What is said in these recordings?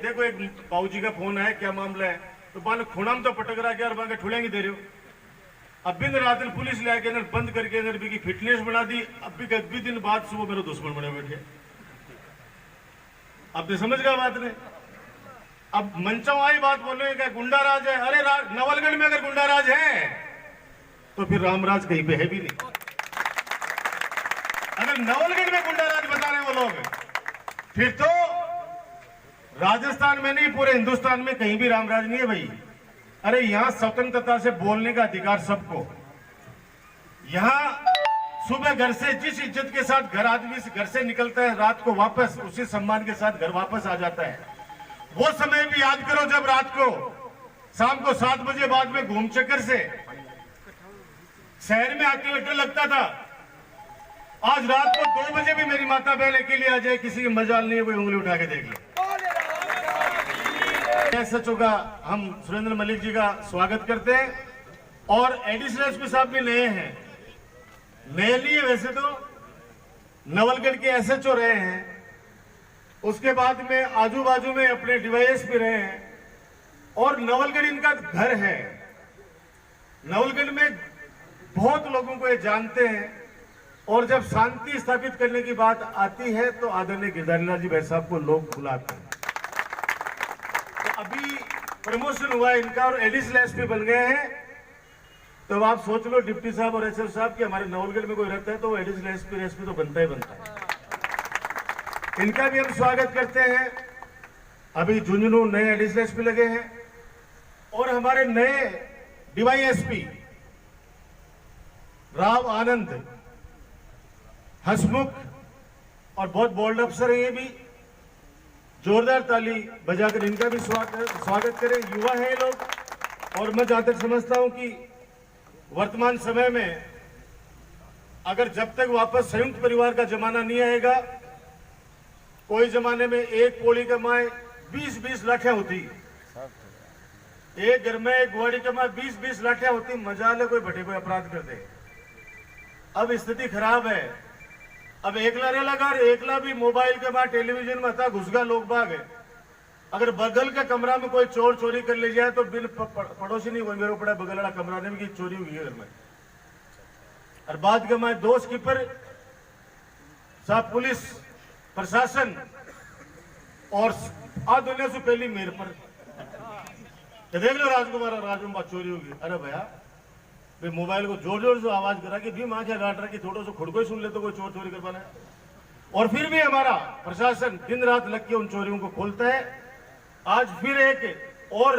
देखो एक बाबू जी का फोन है, क्या मामला है, तो बाल खुणाम तो पटक रहा क्या बांगे ठुलेंगे दे रहे हो। अब दिन रात पुलिस ले आके बंद करके अगर भी की फिटनेस बना दी, अब भी दिन बाद सुबह मेरे दुश्मन बने बैठे। अब तो समझ गया बात ने। अब मनचाई बात बोले क्या गुंडा राज है, अरे नवलगढ़ में अगर गुंडा राज है तो फिर रामराज कहीं पे है भी नहीं। अगर नवलगढ़ में गुंडा राज बता रहे वो लोग, फिर तो राजस्थान में नहीं पूरे हिंदुस्तान में कहीं भी रामराज नहीं है भाई। अरे यहां स्वतंत्रता से बोलने का अधिकार सबको। यहां सुबह घर से जिस इज्जत के साथ घर आदमी से घर से निकलता है, रात को वापस उसी सम्मान के साथ घर वापस आ जाता है। वो समय भी याद करो जब रात को शाम को 7 बजे बाद में घूम चक्कर से शहर में आके डर लगता था। आज रात को 2 बजे भी मेरी माता बहन अकेली आ जाए, किसी की मजाल नहीं है, कोई उंगली उठा के देख ले। एसएचओ का हम सुरेंद्र मलिक जी का स्वागत करते हैं। और एडिशनल एसपी साहब भी नए हैं, नए लिए वैसे तो नवलगढ़ के एसएचओ रहे हैं, उसके बाद में आजू बाजू में अपने डिवाइस भी रहे हैं, और नवलगढ़ इनका घर है। नवलगढ़ में बहुत लोगों को ये जानते हैं, और जब शांति स्थापित करने की बात आती है तो आदरणीय गिरधारीलाल जी भाई साहब को लोग बुलाते हैं। तो अभी प्रमोशन हुआ इनका और एडिशनल एसपी बन गए हैं। तो आप सोच लो डिप्टी साहब और एसएसपी साहब कि हमारे नवलगढ़ में कोई रहता है तो एडिशनल एसपी तो बनता ही बनता है। इनका भी हम स्वागत करते हैं। अभी झुंझुनू नए एडिशनल एसपी लगे हैं, और हमारे नए डीवाईएसपी राव आनंद हसमुख और बहुत बोल्ड अफसर है, ये भी जोरदार ताली बजाकर इनका भी स्वागत करें। युवा है ये लोग, और मैं जहां तक समझता हूं कि वर्तमान समय में अगर जब तक वापस संयुक्त परिवार का जमाना नहीं आएगा, कोई जमाने में एक पोली कमाए 20-20 लाठियां होती, एक घर में एक गुआड़ी कमाए 20-20 लाठियां होती, मजाल है कोई भटे कोई अपराध कर दे। अब स्थिति खराब है। अब एकला रे लगा, एकला भी मोबाइल के बाद टेलीविजन में था घुसगा लोग बाग है। अगर बगल का कमरा में कोई चोर चोरी कर ले जाए तो बिल पड़ोसी नहीं हुए, मेरे पड़ा बगल वाला कमरा ने भी चोरी हुई है घर में। और बात का मैं दोस्त की पर साहब पुलिस प्रशासन और आज दुनिया से पहली मेरे पर तो देख लो राजकुमार राज में बात चोरी होगी। अरे भैया भाई मोबाइल को जोर जोर से आवाज करा कि भी माँ क्या गाट रहा कि थोड़ा सा खुद को ही सुन ले तो कोई चोर चोरी कर पाना है। और फिर भी हमारा प्रशासन दिन रात लग के उन चोरियों को खोलता है। आज फिर एक और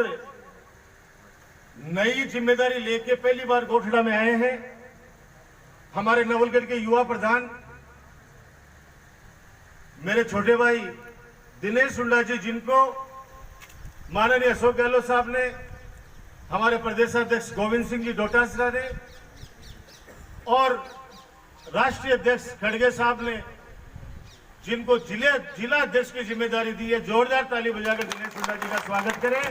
नई जिम्मेदारी लेके पहली बार गोठड़ा में आए हैं हमारे नवलगढ़ के युवा प्रधान मेरे छोटे भाई दिनेश सुंडा जी, जिनको माननीय अशोक गहलोत साहब ने, हमारे प्रदेशाध्यक्ष गोविंद सिंह जी डोटासरा ने और राष्ट्रीय अध्यक्ष खड़गे साहब ने, जिनको जिला अध्यक्ष की जिम्मेदारी दी है। जोरदार ताली बजाकर दिनेश सुंडा जी का स्वागत करें,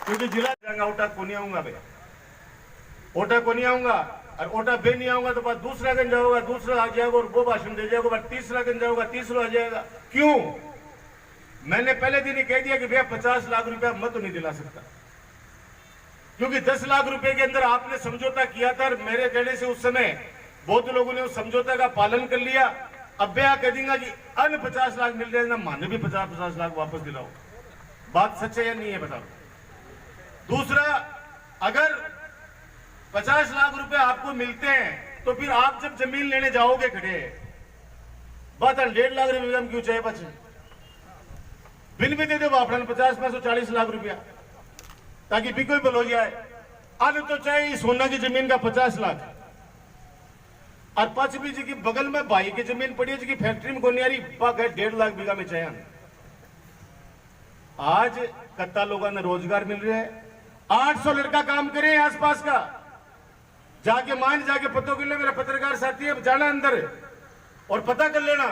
क्योंकि जिला ओटा को नहीं आऊंगा भाई, ओटा को नहीं आऊंगा, और ओटा बे नहीं आऊंगा तो बाद दूसरा गंज जाऊंगा, दूसरा आ जाएगा और वो भाषण दे जाएगा, बाद तीसरा गंज जाऊंगा, तीसरा आ जाएगा। क्यों? मैंने पहले दिन ही कह दिया कि भैया 50 लाख रुपया मत तो नहीं दिला सकता, क्योंकि 10 लाख रुपए के अंदर आपने समझौता किया था। मेरे कहने से उस समय बहुत लोगों ने उस समझौता का पालन कर लिया। अब मैं कह दूंगा कि अन्य 50 लाख मिल जाएगा, माने भी 50-50 लाख वापस दिलाओ। बात सच है या नहीं है बताओ। दूसरा, अगर 50 लाख रुपए आपको मिलते हैं तो फिर आप जब जमीन लेने जाओगे खड़े बात 1.5 लाख रुपए हम क्यों चाहे बचे, बिल भी दे दो आप 50-40 लाख रुपया, ताकि भी कोई बल हो जाए। अब तो चाहे सोना की जमीन का 50 लाख, और पचबी जी की बगल में भाई की जमीन पड़ी है, जी फैक्ट्री में कोनी आ रही 1.5 लाख बीघा में चाहिए। आज कत्ता लोगों ने रोजगार मिल रहा है। 800 लड़का काम करे आसपास का, जाके मान जाके पता कर ले, मेरा पत्रकार साथी है, जाना अंदर और पता कर लेना।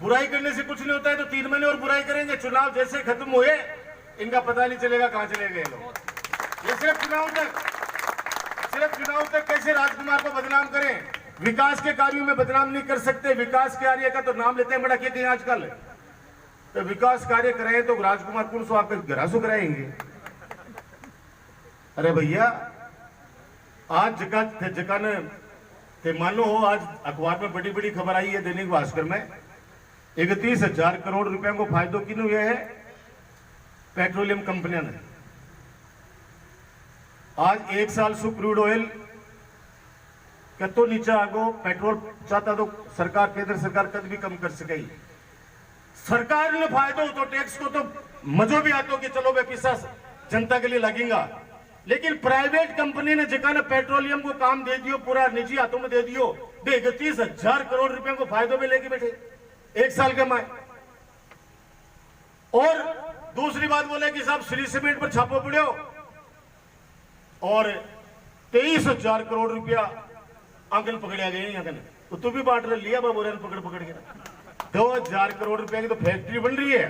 बुराई करने से कुछ नहीं होता है, तो 3 महीने और बुराई करेंगे, चुनाव जैसे खत्म हुए इनका पता नहीं चलेगा कहां चले गए लोग। ये सिर्फ चुनाव तक कैसे राजकुमार को बदनाम करें, विकास के कार्यों में बदनाम नहीं कर सकते। विकास कार्य का तो नाम लेते हैं बड़ा कहते हैं आजकल, तो विकास कार्य कराए तो राजकुमार कौन सो आपके घरासू कराएंगे। अरे भैया आज जगह ने मानो हो, आज अखबार में बड़ी बड़ी खबर आई है दैनिक भास्कर में 31,000 करोड़ रुपए को फायदो किन हुए है पेट्रोलियम कंपनियों ने। आज एक साल सु क्रूड ऑयल कतो नीचे आगो पेट्रोल चाहता तो सरकार केंद्र सरकार कद भी कम कर सके। सरकार ने फायदो तो टैक्स को तो मजो भी आतो कि चलो वे पैसा जनता के लिए लगेगा, लेकिन प्राइवेट कंपनी ने जगह ने पेट्रोलियम को काम दे दियो, पूरा निजी हाथों में दे दियो, 31,000 करोड़ रुपए को फायदों में लेके बैठे एक साल के माए। और दूसरी बात बोले कि साहब श्री सीमेंट पर छापो पड़ो और 23,000 करोड़ रुपया आंकन पकड़ा गए यहाँ कने, तो तू भी बांट लिया बाबू पकड़ के 2,000 करोड़ रुपया की तो फैक्ट्री बन रही है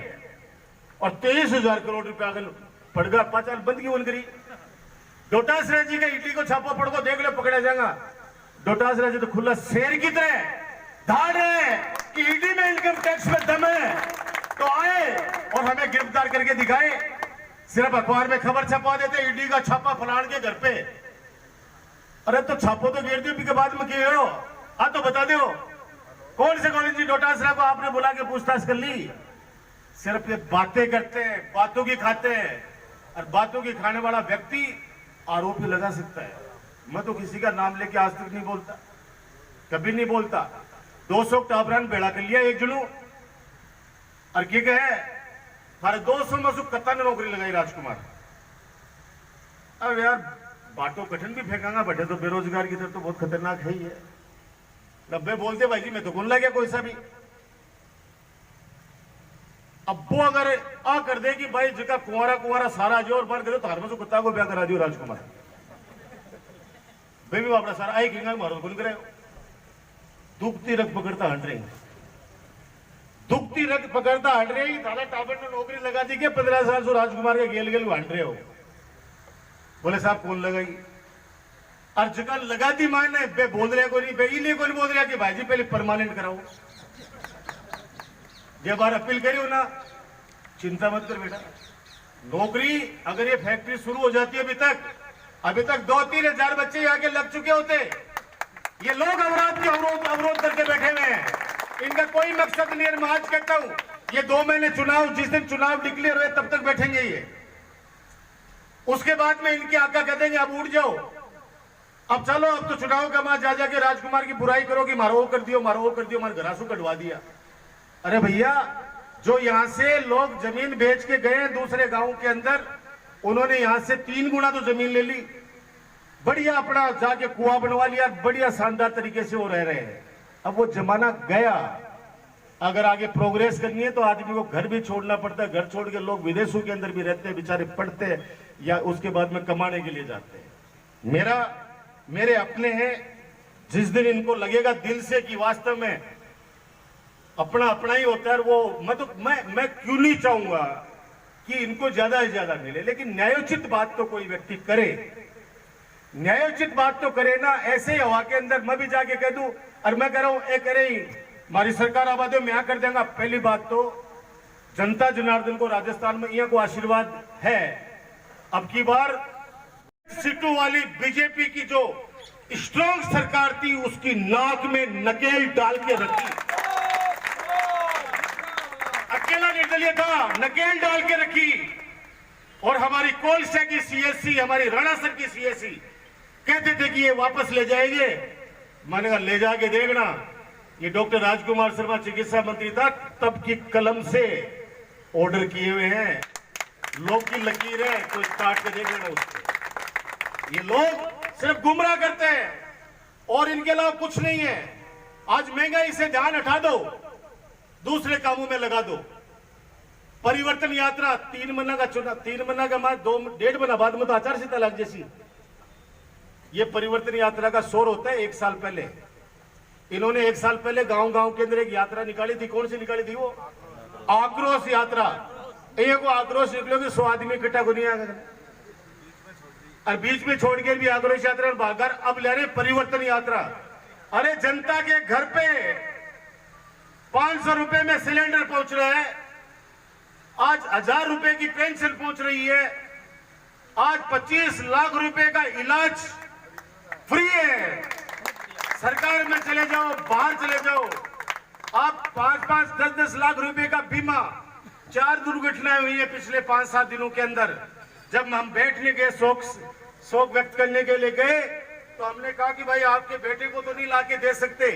और 23,000 करोड़ रुपया आंकन पड़ गया। 5 साल बंद की बन करी। डोटासरा जी का ईटी को छापा पड़ को देख लो पकड़ा जाएगा। डोटासरा जी तो खुला शेर की तरह धाड़ है कि ईडी में इनकम टैक्स में दम है तो आए और हमें गिरफ्तार करके दिखाए। सिर्फ अखबार में खबर छपवा देते ईडी का छापा फलान के घर पे। अरे तो छापो तो गिर दियो के बाद में किए हो, हाँ तो बता दो कौन से कॉलेज जी डोटासरा को आपने बुला के पूछताछ कर ली। सिर्फ ये बातें करते हैं, बातों की खाते हैं, और बातों की खाने वाला व्यक्ति आरोपी लगा सकता है। मैं तो किसी का नाम लेके आज तक नहीं बोलता, कभी नहीं बोलता। 200 टाबरान बेड़ा कर लिया एक जनू और क्या कहे हर 200 में से कत्ता ने नौकरी लगाई राजकुमार। अब यार बाटो कठिन भी फेंकांगा बैठे तो बेरोजगार की तरफ तो बहुत खतरनाक है ही है। 90 बोलते भाई जी मैं तो कौन लगे कोई सा भी। अब वो अगर आ कर दे कि भाई जगह कुंवारा सारा जो और बार करे तो हर में कुत्ता को ब्याह करा दियो राजकुमार भाई भी वापड़ा सारा आई किंगा मारो कौन करे। दुखती रख पकड़ता हट रही, दुखती रख पकड़ता हट रही। दादा टाबर ने नौकरी लगा दी के 15 साल से राजकुमार के गेल हट रहे हो। बोले साहब कौन लगाई और जगह लगा दी माने बे बोल रहे को नहीं बे इन्हें कौन बोल रहा कि भाई जी पहले परमानेंट कराओ। जब बार अपील करी हो ना चिंता मत कर बेटा, नौकरी अगर ये फैक्ट्री शुरू हो जाती है अभी तक 2-3 हजार बच्चे यहाँ के लग चुके होते। ये लोग अवरोध करके बैठे हुए हैं, इनका कोई मकसद नहीं है। मैं आज कहता हूं ये 2 महीने चुनाव जिस दिन चुनाव डिक्लेयर हुए तब तक बैठेंगे ये, उसके बाद में इनके आका कह देंगे अब उठ जाओ, अब चलो अब तो चुनाव का मां जा जाके राजकुमार की बुराई करो कि मारो वो कर दियो मारे घरासू कटवा दिया। अरे भैया जो यहां से लोग जमीन बेच के गए दूसरे गांव के अंदर, उन्होंने यहां से 3 गुना तो जमीन ले ली, बढ़िया अपना जाके कुआं बनवा लिया, बढ़िया शानदार तरीके से वो रह रहे हैं। अब वो जमाना गया। अगर आगे प्रोग्रेस करनी है तो आदमी को घर भी छोड़ना पड़ता है, घर छोड़ के लोग विदेशों के अंदर भी रहते हैं, बेचारे पढ़ते हैं या उसके बाद में कमाने के लिए जाते हैं। मेरे अपने हैं, जिस दिन इनको लगेगा दिल से कि वास्तव में अपना ही होता है, वो मैं क्यों नहीं चाहूंगा कि इनको ज्यादा से ज्यादा मिले, लेकिन न्यायोचित बात तो कोई व्यक्ति करे, न्यायोचित बात तो करे ना। ऐसे ही हवा के अंदर मैं भी जाके कह दूं और मैं कह रहा हूं एक करे हमारी सरकार आबाद में यहाँ कर देगा। पहली बात तो जनता जनार्दन को राजस्थान में यहाँ को आशीर्वाद है। अब की बार सीटों वाली बीजेपी की जो स्ट्रांग सरकार थी उसकी नाक में नकेल डाल के रखी, अकेला निर्दलीय था, नकेल डाल के रखी। और हमारी कोलसा की सीएससी, हमारी राणासर की सीएससी कहते थे कि ये वापस ले जाएंगे। मैंने कहा ले जाके देखना, ये डॉक्टर राजकुमार शर्मा चिकित्सा मंत्री था तब की कलम से ऑर्डर किए हुए हैं। लोग की लकीर है तो काट के देख लेना उसको। ये लोग सिर्फ गुमराह करते हैं और इनके अलावा कुछ नहीं है। आज महंगाई से ध्यान हटा दो, दूसरे कामों में लगा दो। परिवर्तन यात्रा 3 महीना का चुनाव, 3 महीना का बाद 2-1.5 महीना बाद में तो आचार संहिता लग जैसी। ये परिवर्तन यात्रा का शोर होता है 1 साल पहले। इन्होंने 1 साल पहले गांव के अंदर एक यात्रा निकाली थी। कौन सी निकाली थी? वो आक्रोश यात्रा। एक वो आक्रोश निकलोगे 100 आदमी इकट्ठा को नहीं आएगा और बीच में छोड़ के भी आक्रोश यात्रा भागर। अब ले रहे परिवर्तन यात्रा। अरे जनता के घर पे 500 रुपए में सिलेंडर पहुंच रहा है, आज 1000 रुपए की पेंशन पहुंच रही है, आज 25 लाख रुपए का इलाज फ्री है। सरकार में चले जाओ, बाहर चले जाओ, आप 5-5, 10-10 लाख रुपए का बीमा। 4 दुर्घटनाएं हुई है पिछले 5-7 दिनों के अंदर। जब हम बैठने गए, शोक व्यक्त करने के लिए गए, तो हमने कहा कि भाई आपके बेटे को तो नहीं लाके दे सकते,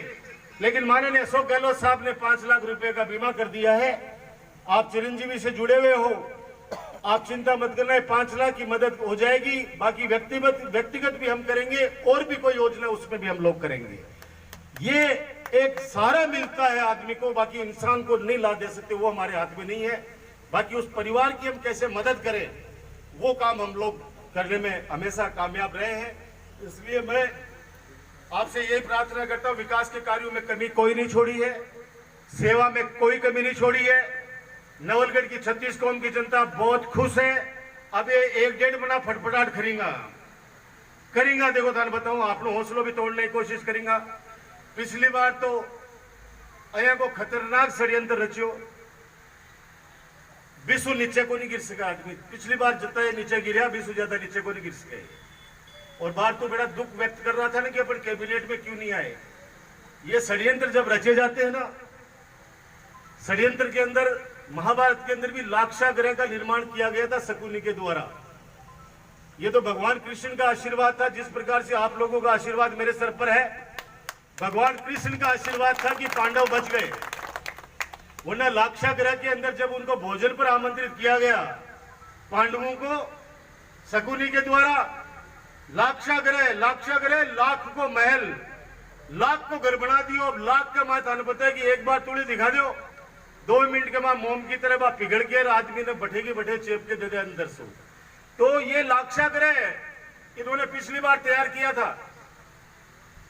लेकिन माननीय अशोक गहलोत साहब ने 5 लाख रुपए का बीमा कर दिया है। आप चिरंजीवी से जुड़े हुए हो, आप चिंता मत करना, 5 लाख की मदद हो जाएगी। बाकी व्यक्तिगत भी हम करेंगे, और भी कोई योजना उसमें भी हम लोग करेंगे। ये एक सहारा मिलता है आदमी को, बाकी इंसान को नहीं ला दे सकते, वो हमारे हाथ में नहीं है। बाकी उस परिवार की हम कैसे मदद करें, वो काम हम लोग करने में हमेशा कामयाब रहे हैं। इसलिए मैं आपसे यही प्रार्थना करता हूं, विकास के कार्यों में कमी कोई नहीं छोड़ी है, सेवा में कोई कमी नहीं छोड़ी है। नवलगढ़ की 36 कौम की जनता बहुत खुश है। अब ये 1-1.5 महीना फटफटाट करेंगा। देखो थाने बताऊं, आप लोग हौसलों भी तोड़ने की कोशिश करेंगा। पिछली बार तो अया को खतरनाक षड्यंत्र रचियो, बिसु नीचे को नहीं गिर सका आदमी। पिछली बार जितना ये नीचे गिरा, बिसु ज्यादा नीचे को नहीं गिर सके। और बार तो बड़ा दुख व्यक्त कर रहा था ना कि अपन कैबिनेट में क्यों नहीं आए। ये षड्यंत्र जब रचे जाते हैं ना, षड्यंत्र के अंदर, महाभारत के अंदर भी लाक्षागृह का निर्माण किया गया था शकुनी के द्वारा। ये तो भगवान कृष्ण का आशीर्वाद था। जिस प्रकार से आप लोगों का आशीर्वाद मेरे सर पर है, भगवान कृष्ण का आशीर्वाद था कि पांडव बच गए। वरना लाक्षागृह के अंदर जब उनको भोजन पर आमंत्रित किया गया, पांडवों को शकुनी के द्वारा, लाक्षागृह लाख को महल, लाख को घर बना दियो। अब लाख का माता ने पता है कि एक बार तुड़ी दिखा दो, 2 मिनट के बाद मोम की तरह बात पिघल के आदमी ने बैठे चेप के दे दे अंदर से। तो ये लाक्षागृह इन्होंने पिछली बार तैयार किया था।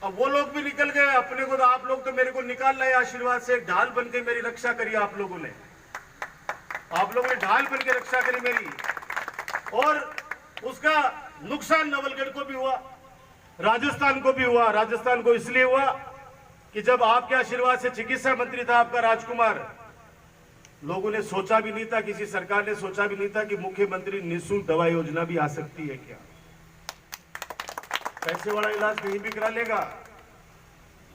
अब वो लोग भी निकल गए, अपने को तो आप लोग तो मेरे को निकाल लाए आशीर्वाद से। एक ढाल बन के मेरी रक्षा करी आप लोगों ने ढाल बन के रक्षा करी मेरी। और उसका नुकसान नवलगढ़ को भी हुआ, राजस्थान को भी हुआ। राजस्थान को इसलिए हुआ कि जब आपके आशीर्वाद से चिकित्सा मंत्री था आपका राजकुमार, लोगों ने सोचा भी नहीं था, किसी सरकार ने सोचा भी नहीं था कि मुख्यमंत्री निःशुल्क दवा योजना भी आ सकती है क्या। पैसे वाला इलाज कहीं भी करा लेगा।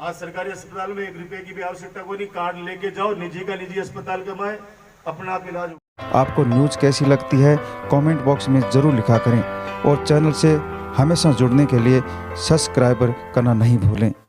आज सरकारी अस्पताल में 1 रुपए की भी आवश्यकता कोई नहीं, कार्ड लेके जाओ, निजी का निजी अस्पताल कमाए, अपना आप इलाज। आपको न्यूज़ कैसी लगती है कमेंट बॉक्स में ज़रूर लिखा करें, और चैनल से हमेशा जुड़ने के लिए सब्सक्राइबर करना नहीं भूलें।